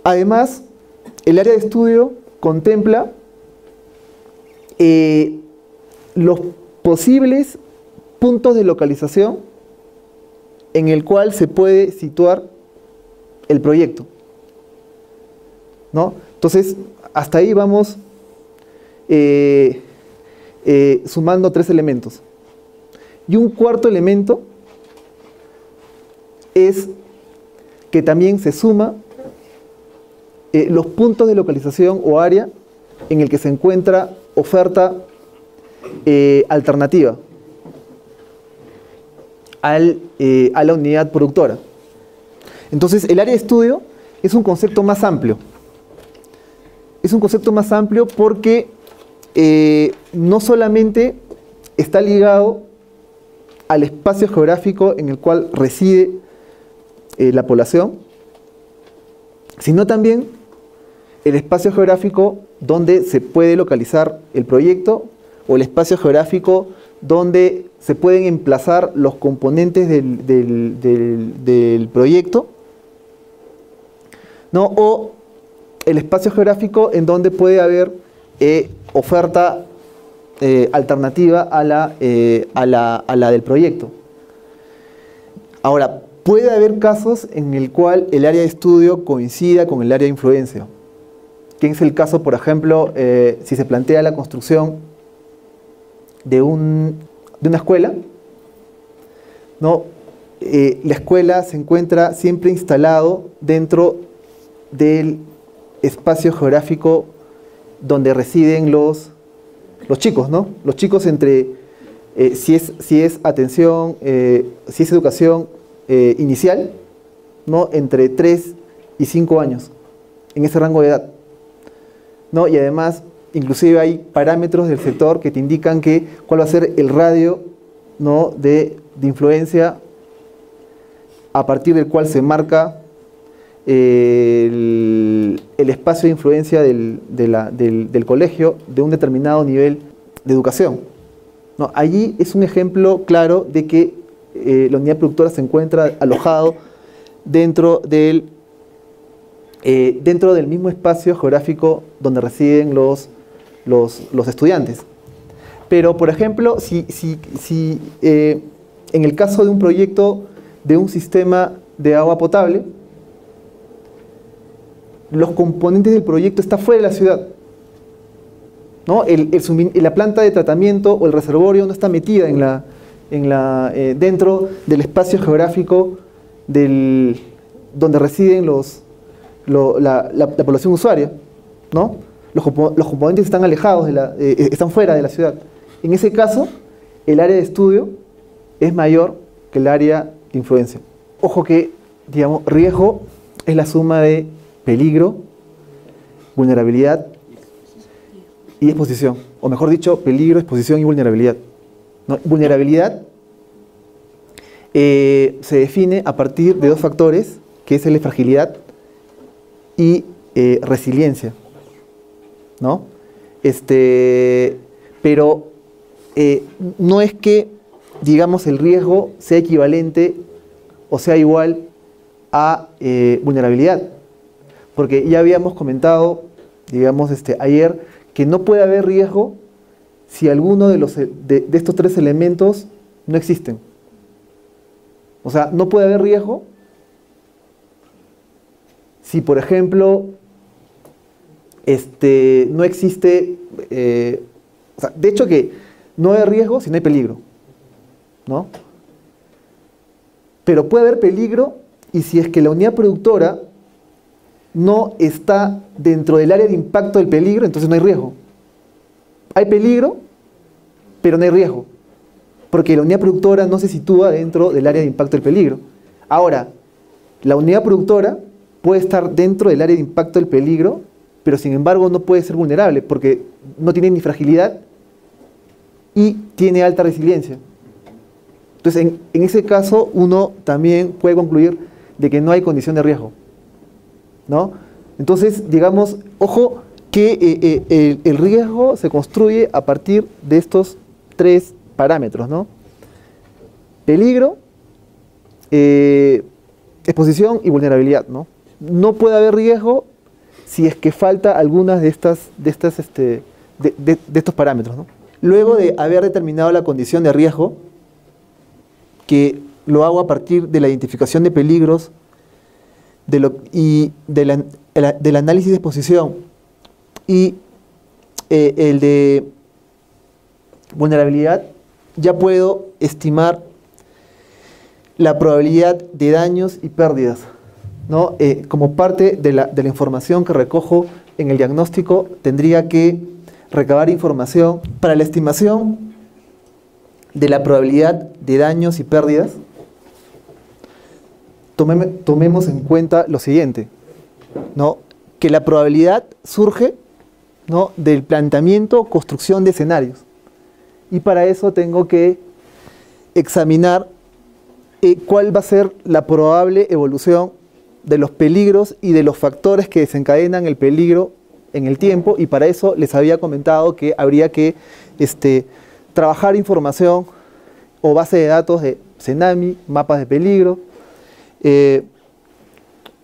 [SPEAKER 1] Además, el área de estudio contempla los posibles puntos de localización en el cual se puede situar el proyecto, ¿no? Entonces, hasta ahí vamos sumando 3 elementos. Y un cuarto elemento es que también se suma los puntos de localización o área en el que se encuentra oferta alternativa a la unidad productora. Entonces, el área de estudio es un concepto más amplio. Es un concepto más amplio porque no solamente está ligado al espacio geográfico en el cual reside la población, sino también el espacio geográfico donde se puede localizar el proyecto o el espacio geográfico donde se pueden emplazar los componentes del proyecto, ¿no? O el espacio geográfico en donde puede haber oferta alternativa a la del proyecto. Ahora, puede haber casos en el cual el área de estudio coincida con el área de influencia. Que es el caso, por ejemplo, si se plantea la construcción de una escuela, ¿no? La escuela se encuentra siempre instalado dentro del espacio geográfico donde residen los chicos, ¿no? Los chicos entre, si es atención, si es educación inicial, ¿no? Entre 3 y 5 años, en ese rango de edad, ¿no? Y además, inclusive hay parámetros del sector que te indican cuál va a ser el radio, ¿no? de influencia a partir del cual se marca el espacio de influencia del colegio de un determinado nivel de educación, ¿no? Allí es un ejemplo claro de que la unidad productora se encuentra alojado dentro del mismo espacio geográfico donde residen los estudiantes. Pero, por ejemplo, si en el caso de un proyecto de un sistema de agua potable, los componentes del proyecto están fuera de la ciudad, ¿no? La planta de tratamiento o el reservorio no está metida dentro del espacio geográfico donde residen la población usuaria, ¿no? Los componentes están alejados, están fuera de la ciudad. En ese caso, el área de estudio es mayor que el área de influencia. Ojo que, digamos, riesgo es la suma de peligro, vulnerabilidad y exposición. O mejor dicho, peligro, exposición y vulnerabilidad, ¿no? Vulnerabilidad se define a partir de 2 factores, que es la fragilidad y resiliencia, ¿no? Pero no es que, digamos, el riesgo sea equivalente o sea igual a vulnerabilidad, porque ya habíamos comentado, digamos, ayer, que no puede haber riesgo si alguno de estos 3 elementos no existen. O sea, no puede haber riesgo si, por ejemplo, no existe, o sea, de hecho que no hay riesgo si no hay peligro, ¿no? Pero puede haber peligro y si es que la unidad productora no está dentro del área de impacto del peligro, entonces no hay riesgo. Hay peligro, pero no hay riesgo, porque la unidad productora no se sitúa dentro del área de impacto del peligro. Ahora, la unidad productora puede estar dentro del área de impacto del peligro pero sin embargo no puede ser vulnerable porque no tiene ni fragilidad y tiene alta resiliencia. Entonces, en ese caso, uno también puede concluir de que no hay condición de riesgo, ¿no? Entonces, digamos, ojo que el riesgo se construye a partir de estos tres parámetros, ¿no? Peligro, exposición y vulnerabilidad, ¿no? No puede haber riesgo si es que falta algunas de estos parámetros, ¿no? Luego de haber determinado la condición de riesgo, que lo hago a partir de la identificación de peligros y del análisis de exposición y el de vulnerabilidad, ya puedo estimar la probabilidad de daños y pérdidas, ¿no? Como parte de la información que recojo en el diagnóstico, tendría que recabar información para la estimación de la probabilidad de daños y pérdidas. Tomemos en cuenta lo siguiente, ¿no? Que la probabilidad surge, ¿no?, del planteamiento o construcción de escenarios. Y para eso tengo que examinar cuál va a ser la probable evolución de los peligros y de los factores que desencadenan el peligro en el tiempo, y para eso les había comentado que habría que trabajar información o base de datos de CENAMI, mapas de peligro,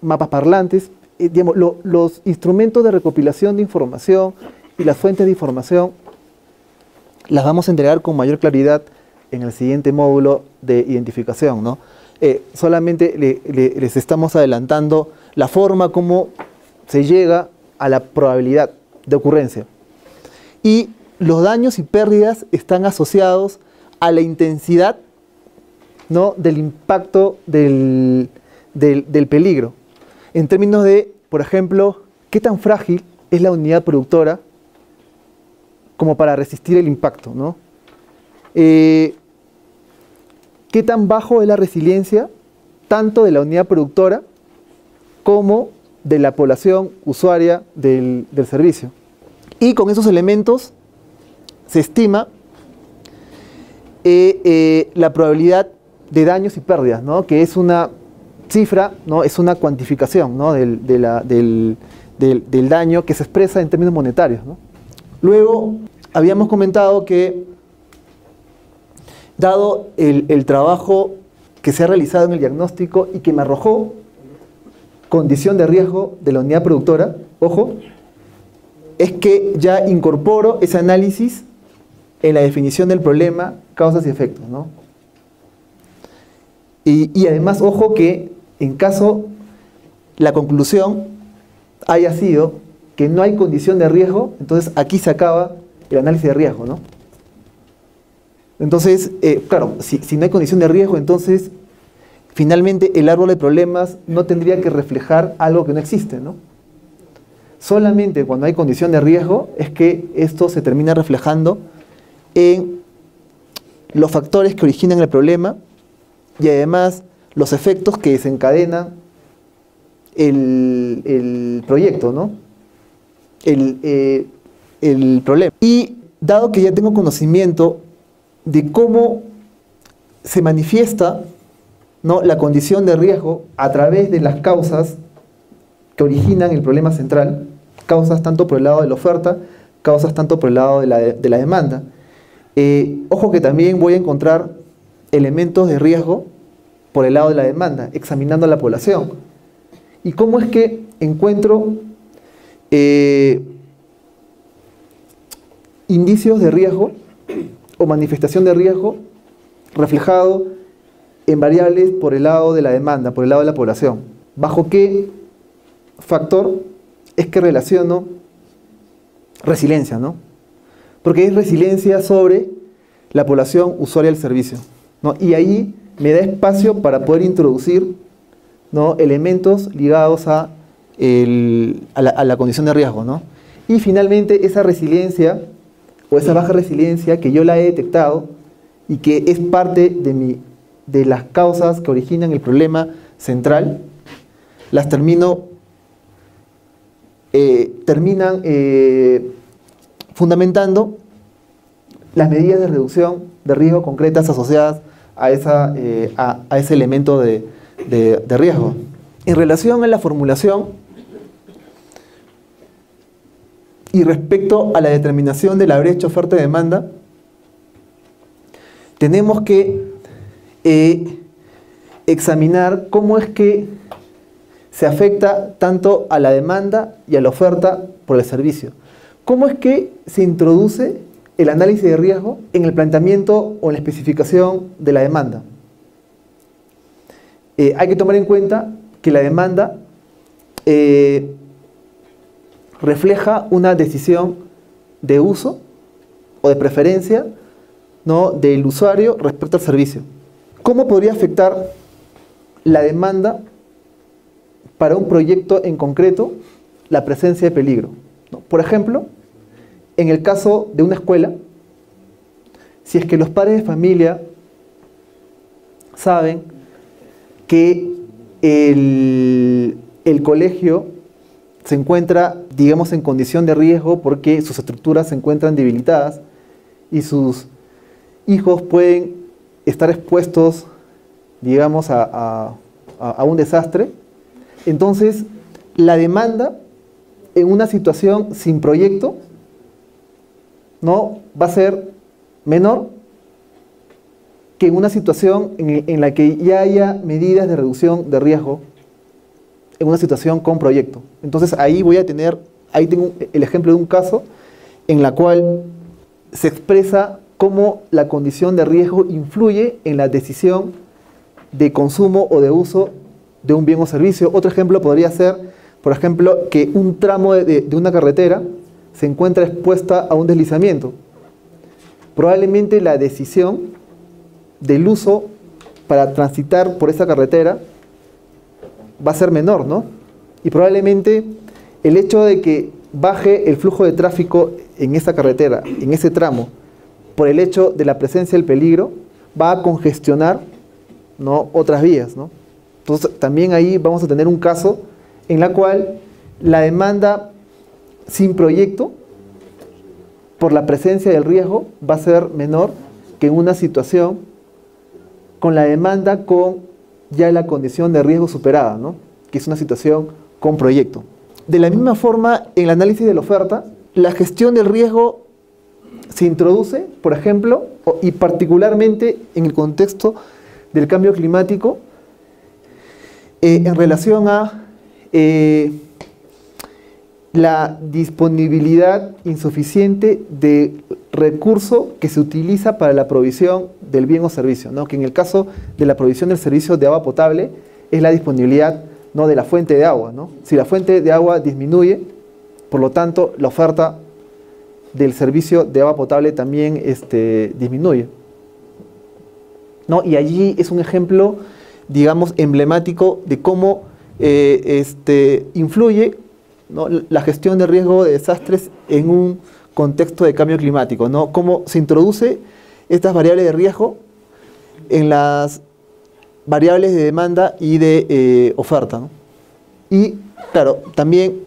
[SPEAKER 1] mapas parlantes, digamos, los instrumentos de recopilación de información y las fuentes de información las vamos a entregar con mayor claridad en el siguiente módulo de identificación, ¿no? Solamente les estamos adelantando la forma como se llega a la probabilidad de ocurrencia. Y los daños y pérdidas están asociados a la intensidad, ¿no?, del impacto del peligro. En términos de, por ejemplo, qué tan frágil es la unidad productora como para resistir el impacto, ¿no? ¿Qué tan bajo es la resiliencia tanto de la unidad productora como de la población usuaria del servicio? Y con esos elementos se estima la probabilidad de daños y pérdidas, ¿no?, que es una cifra, ¿no?, es una cuantificación, ¿no?, del daño que se expresa en términos monetarios, ¿no? Luego, habíamos comentado que, dado el trabajo que se ha realizado en el diagnóstico y que me arrojó condición de riesgo de la unidad productora, ojo, es que ya incorporo ese análisis en la definición del problema, causas y efectos, ¿no? Y además, ojo, que en caso la conclusión haya sido que no hay condición de riesgo, entonces aquí se acaba el análisis de riesgo, ¿no? Entonces, claro, si no hay condición de riesgo, entonces finalmente el árbol de problemas no tendría que reflejar algo que no existe, ¿no? Solamente cuando hay condición de riesgo es que esto se termina reflejando en los factores que originan el problema y además los efectos que desencadenan el proyecto, ¿no?, el problema. Y dado que ya tengo conocimiento de cómo se manifiesta, ¿no?, la condición de riesgo a través de las causas que originan el problema central, causas tanto por el lado de la oferta, causas tanto por el lado de la demanda. Ojo que también voy a encontrar elementos de riesgo por el lado de la demanda, examinando a la población. ¿Y cómo es que encuentro indicios de riesgo o manifestación de riesgo reflejado en variables por el lado de la demanda, por el lado de la población? ¿Bajo qué factor es que relaciono resiliencia, ¿no? Porque es resiliencia sobre la población usuaria del servicio, ¿no? Y ahí me da espacio para poder introducir, ¿no?, elementos ligados a la condición de riesgo, ¿no? Y finalmente esa resiliencia o esa baja resiliencia que yo la he detectado y que es parte de las causas que originan el problema central, las termino terminan fundamentando las medidas de reducción de riesgo concretas asociadas a ese elemento de riesgo. En relación a la formulación y respecto a la determinación de la brecha oferta-demanda, tenemos que examinar cómo es que se afecta tanto a la demanda y a la oferta por el servicio. ¿Cómo es que se introduce el análisis de riesgo en el planteamiento o en la especificación de la demanda? Hay que tomar en cuenta que la demanda refleja una decisión de uso o de preferencia, ¿no?, del usuario respecto al servicio. ¿Cómo podría afectar la demanda para un proyecto en concreto la presencia de peligro? ¿No? Por ejemplo, en el caso de una escuela, si es que los padres de familia saben que el colegio se encuentra, digamos, en condición de riesgo porque sus estructuras se encuentran debilitadas y sus hijos pueden estar expuestos, digamos, a un desastre, entonces la demanda en una situación sin proyecto, ¿no?, va a ser menor que en una situación en la que ya haya medidas de reducción de riesgo en una situación con proyecto. Entonces ahí tengo el ejemplo de un caso en la cual se expresa cómo la condición de riesgo influye en la decisión de consumo o de uso de un bien o servicio. Otro ejemplo podría ser, por ejemplo, que un tramo de una carretera se encuentra expuesta a un deslizamiento. Probablemente la decisión del uso para transitar por esa carretera va a ser menor, ¿no? Y probablemente el hecho de que baje el flujo de tráfico en esa carretera, en ese tramo, por el hecho de la presencia del peligro, va a congestionar, ¿no?, otras vías, ¿no? Entonces también ahí vamos a tener un caso en la cual la demanda sin proyecto por la presencia del riesgo va a ser menor que en una situación con la demanda con ya la condición de riesgo superada, ¿no?, que es una situación con proyecto. De la misma forma, en el análisis de la oferta, la gestión del riesgo se introduce, por ejemplo, y particularmente en el contexto del cambio climático, en relación a la disponibilidad insuficiente de recurso que se utiliza para la provisión del bien o servicio, ¿no?, que en el caso de la provisión del servicio de agua potable es la disponibilidad, ¿no?, de la fuente de agua, ¿no? Si la fuente de agua disminuye, por lo tanto la oferta del servicio de agua potable también disminuye, ¿no? Y allí es un ejemplo, digamos, emblemático de cómo influye, ¿no?, la gestión de riesgo de desastres en un contexto de cambio climático, ¿no? Cómo se introduce estas variables de riesgo en las variables de demanda y de oferta, ¿no? Y, claro, también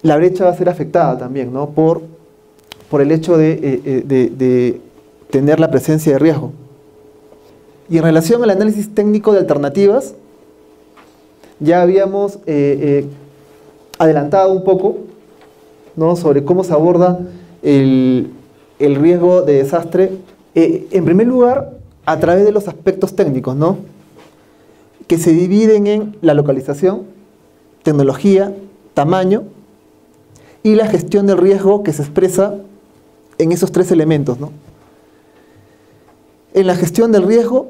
[SPEAKER 1] la brecha va a ser afectada también, ¿no?, por el hecho de tener la presencia de riesgo. Y en relación al análisis técnico de alternativas, ya habíamos adelantado un poco, ¿no?, sobre cómo se aborda el riesgo de desastre. En primer lugar, a través de los aspectos técnicos, ¿no?, que se dividen en la localización, tecnología, tamaño y la gestión del riesgo que se expresa en esos tres elementos, ¿no? En la gestión del riesgo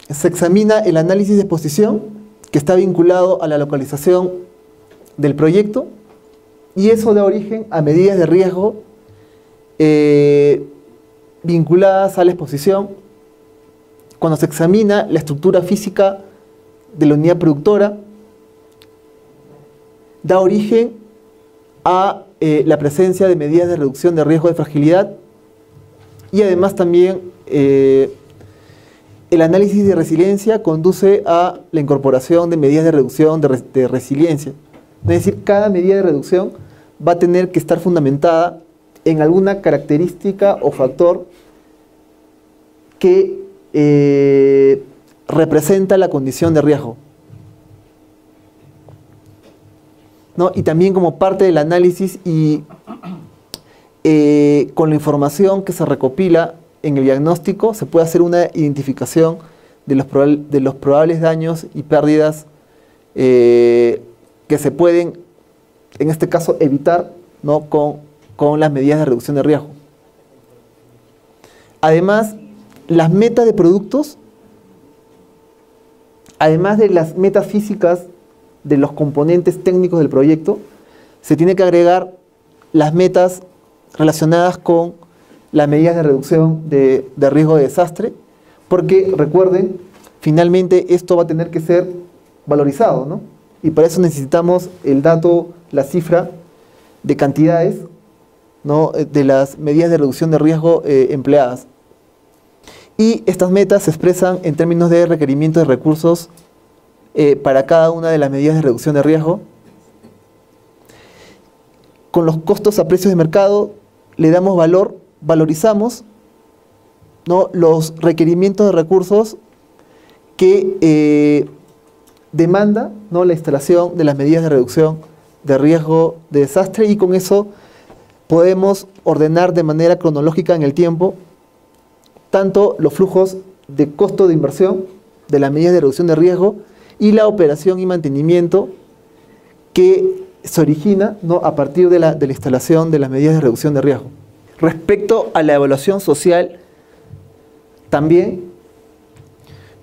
[SPEAKER 1] se examina el análisis de exposición, que está vinculado a la localización del proyecto, y eso da origen a medidas de riesgo vinculadas a la exposición. Cuando se examina la estructura física de la unidad productora, da origen a la presencia de medidas de reducción de riesgo de fragilidad, y además también el análisis de resiliencia conduce a la incorporación de medidas de reducción de resiliencia. Es decir, cada medida de reducción va a tener que estar fundamentada en alguna característica o factor que representa la condición de riesgo, ¿no? Y también como parte del análisis y con la información que se recopila en el diagnóstico se puede hacer una identificación de los probables daños y pérdidas que se pueden, en este caso, evitar, ¿no? con las medidas de reducción de riesgo. Además, las metas de productos, además de las metas físicas de los componentes técnicos del proyecto, se tiene que agregar las metas relacionadas con las medidas de reducción de riesgo de desastre, porque recuerden, finalmente esto va a tener que ser valorizado, ¿no? Y para eso necesitamos el dato, la cifra de cantidades, ¿no? De las medidas de reducción de riesgo empleadas. Y estas metas se expresan en términos de requerimiento de recursos para cada una de las medidas de reducción de riesgo. Con los costos a precios de mercado le damos valor, valorizamos, ¿no? los requerimientos de recursos que demanda, ¿no? la instalación de las medidas de reducción de riesgo de desastre, y con eso podemos ordenar de manera cronológica en el tiempo tanto los flujos de costo de inversión de las medidas de reducción de riesgo y la operación y mantenimiento que se origina, ¿no? a partir de la instalación de las medidas de reducción de riesgo. Respecto a la evaluación social, también,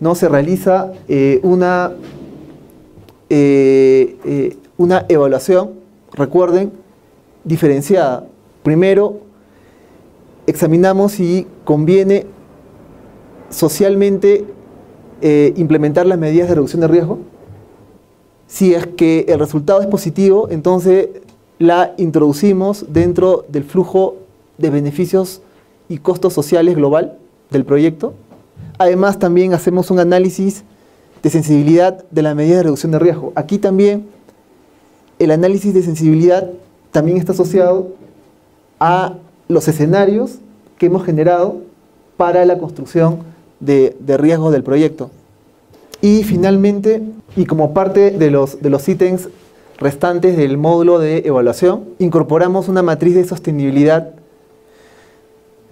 [SPEAKER 1] ¿no? se realiza una evaluación, recuerden, diferenciada. Primero, examinamos si conviene socialmente implementar las medidas de reducción de riesgo. Si es que el resultado es positivo, entonces la introducimos dentro del flujo de beneficios y costos sociales global del proyecto. Además, también hacemos un análisis de sensibilidad de las medidas de reducción de riesgo. Aquí también el análisis de sensibilidad también está asociado a los escenarios que hemos generado para la construcción de riesgos del proyecto. Y finalmente, y como parte de los ítems restantes del módulo de evaluación, incorporamos una matriz de sostenibilidad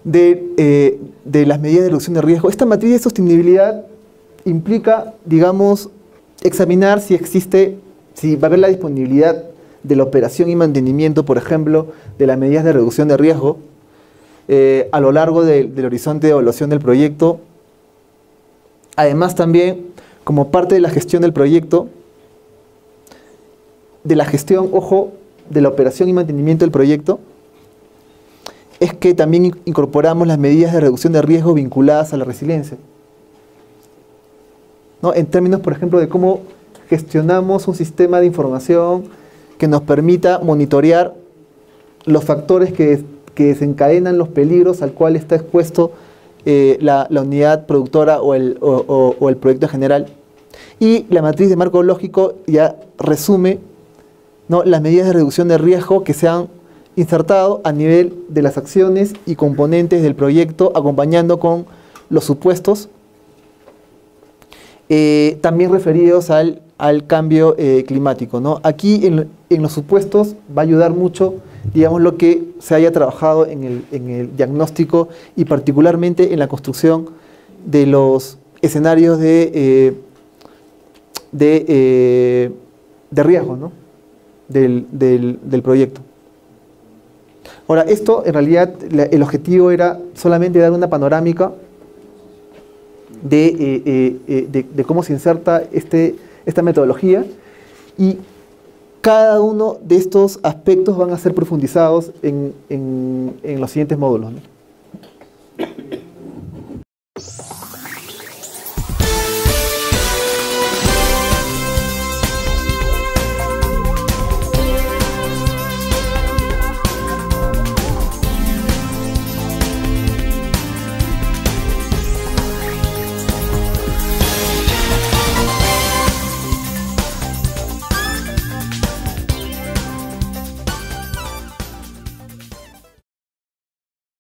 [SPEAKER 1] de las medidas de reducción de riesgo. Esta matriz de sostenibilidad implica, digamos, examinar si va a haber la disponibilidad de la operación y mantenimiento, por ejemplo, de las medidas de reducción de riesgo a lo largo del horizonte de evaluación del proyecto. Además, también, como parte de la gestión del proyecto, de la gestión, ojo, de la operación y mantenimiento del proyecto, es que también incorporamos las medidas de reducción de riesgo vinculadas a la resiliencia, ¿no? En términos, por ejemplo, de cómo gestionamos un sistema de información que nos permita monitorear los factores que desencadenan los peligros al cual está expuesto la unidad productora o el proyecto en general. Y la matriz de marco lógico ya resume, ¿no? las medidas de reducción de riesgo que se han insertado a nivel de las acciones y componentes del proyecto, acompañando con los supuestos, también referidos al cambio climático, ¿no? Aquí en los supuestos va a ayudar mucho, digamos, lo que se haya trabajado en el diagnóstico y particularmente en la construcción de los escenarios de riesgo, ¿no? del proyecto. Ahora, esto en realidad el objetivo era solamente dar una panorámica de cómo se inserta esta metodología, y cada uno de estos aspectos van a ser profundizados en los siguientes módulos, ¿no?